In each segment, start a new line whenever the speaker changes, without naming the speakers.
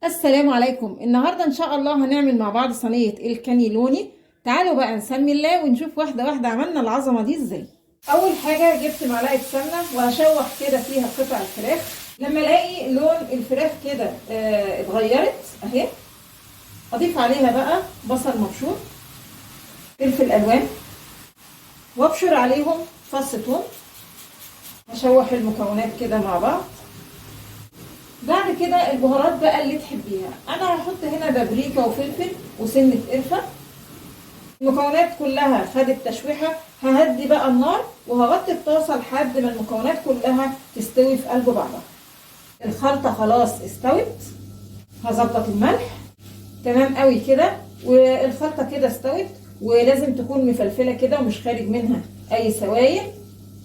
السلام عليكم. النهارده ان شاء الله هنعمل مع بعض صينيه الكانيلوني. تعالوا بقى نسمي الله ونشوف واحده واحده عملنا العظمه دي ازاي. اول حاجه جبت معلقه سمنه وهشوح كده فيها قطع الفراخ. لما الاقي لون الفراخ كده اتغيرت اهي، اضيف عليها بقى بصل مبشور، فلفل الوان، وابشر عليهم فص ثوم. هشوح المكونات كده مع بعض. بعد كده البهارات بقى اللي تحبيها، انا هحط هنا بابريكا وفلفل وسنه قرفه. المكونات كلها خدت تشويحه، ههدي بقى النار وهغطي الطاسه لحد ما المكونات كلها تستوي في قلب بعضها. الخلطه خلاص استوت، هظبط الملح تمام قوي كده، والخلطه كده استوت ولازم تكون مفلفله كده ومش خارج منها اي سوائل.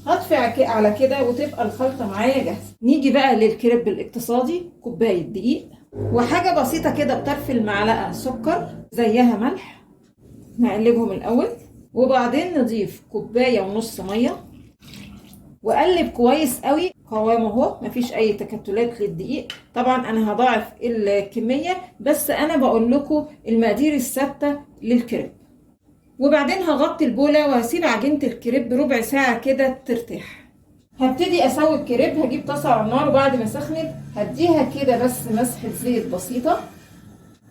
هطفي على كده وتبقى الخلطة معايا جاهزة. نيجي بقى للكريب الاقتصادي. كوباية دقيق وحاجة بسيطة كده بطرف المعلقة سكر، زيها ملح. نقلبهم الأول وبعدين نضيف كوباية ونص مية وقلب كويس قوي. قوامه اهو، مفيش أي تكتلات للدقيق. طبعا أنا هضاعف الكمية، بس أنا بقول لكم المقادير الثابتة للكريب. وبعدين هغطي البولة وهسيب عجينة الكريب ربع ساعة كده ترتاح. هبتدي اسوي الكريب. هجيب طاسة على النار وبعد ما سخنت هديها كده بس مسحة زيت بسيطة.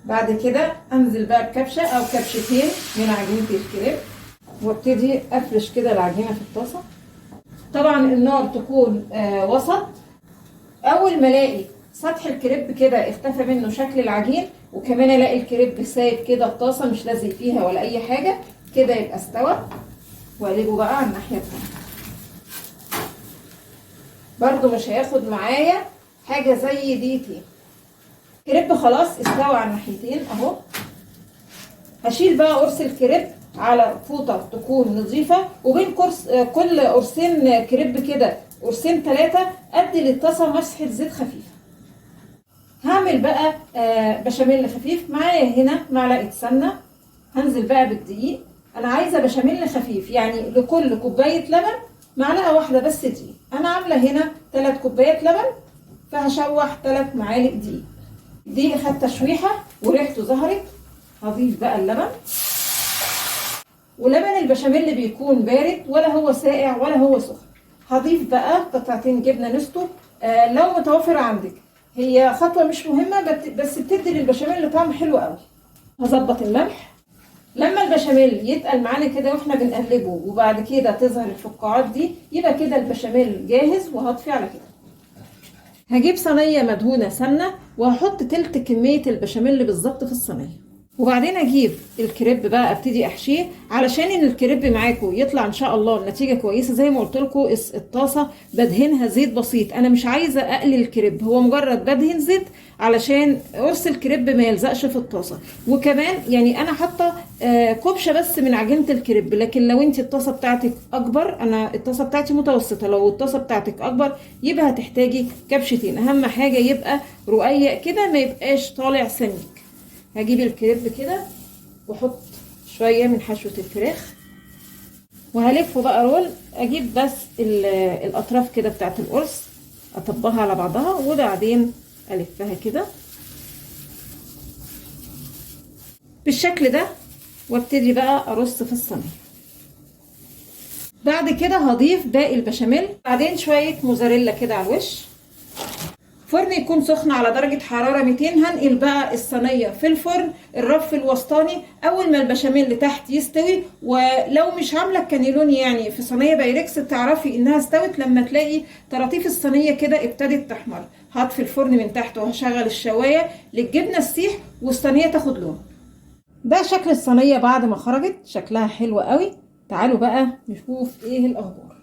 بعد كده انزل بقى بكبشة او كبشتين من عجينة الكريب وابتدي افرش كده العجينة في الطاسة. طبعا النار تكون وسط. اول ما الاقي سطح الكريب كده اختفى منه شكل العجين، وكمان الاقي الكريب سايب كده الطاسه مش لازق فيها ولا اي حاجه، كده يبقى استوى. واقلبه بقى على الناحيه الثانيه. برده مش هياخد معايا حاجه زي دقيقتين. الكريب خلاص استوى على الناحيتين اهو. هشيل بقى قرص الكريب على فوطه تكون نظيفه، وبين كل قرصين كريب كده قرصين 3 ادي للطاسه مسحه زيت خفيفه. هعمل بقى بشاميل خفيف. معايا هنا معلقه سمنه، هنزل بقى بالدقيق. انا عايزه بشاميل خفيف، يعني لكل كوبايه لبن معلقه واحده بس دقيق. انا عامله هنا 3 كوبايات لبن، فهشوح 3 معالق دقيق. الدقيق خد تشويحه وريحته ظهرت. هضيف بقى اللبن، ولبن البشاميل بيكون بارد، ولا هو ساقع ولا هو سخن. هضيف بقى قطعتين جبنه نستو لو متوفر عندك. هي خطوه مش مهمه بس بتدي للبشاميل طعم حلو قوي. هظبط الملح. لما البشاميل يتقل معانا كده واحنا بنقلبه وبعد كده تظهر الفقاعات دي، يبقى كده البشاميل جاهز. وهطفي على كده. هجيب صينيه مدهونه سمنه وهحط تلت كميه البشاميل بالظبط في الصينيه. وبعدين اجيب الكريب بقى ابتدي احشيه. علشان ان الكريب معاكم يطلع ان شاء الله النتيجه كويسه، زي ما قلت لكم الطاسه بدهنها زيت بسيط. انا مش عايزه اقلي الكريب، هو مجرد بدهن زيت علشان قرص الكريب ما يلزقش في الطاسه. وكمان يعني انا حاطه كبشه بس من عجينه الكريب، لكن لو انت الطاسه بتاعتك اكبر، انا الطاسه بتاعتي متوسطه، لو الطاسه بتاعتك اكبر يبقى هتحتاجي كبشتين. اهم حاجه يبقى رقيق كده، ما يبقاش طالع سميك. هجيب الكريب كده واحط شويه من حشوه الفراخ وهلفه بقى رول. اجيب بس الاطراف كده بتاعت القرص اطبقها على بعضها وبعدين الفها كده بالشكل ده، وابتدي بقى ارص في الصينيه. بعد كده هضيف باقي البشاميل، بعدين شويه موزاريلا كده على الوش. فرن يكون سخن على درجة حرارة 200. هنقل بقى الصينية في الفرن الرف الوسطاني. أول ما البشاميل اللي تحت يستوي، ولو مش عاملة الكانيلوني يعني في صينية بايركس تعرفي إنها استوت لما تلاقي طراطيف الصينية كده ابتدت تحمر. هطفي الفرن من تحت وهشغل الشواية للجبنة تسيح والصينية تاخد لون. ده شكل الصينية بعد ما خرجت، شكلها حلو قوي. تعالوا بقى نشوف ايه الأخبار.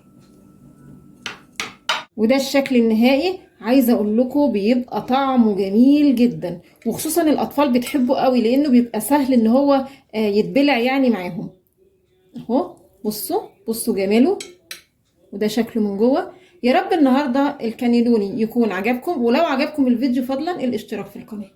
وده الشكل النهائي. عايزه اقول لكم بيبقى طعمه جميل جدا، وخصوصا الاطفال بتحبه قوي لانه بيبقى سهل ان هو يتبلع يعني معاهم اهو. بصوا جماله، وده شكله من جوه. يا رب النهارده الكانيلوني يكون عجبكم، ولو عجبكم الفيديو فضلا الاشتراك في القناه.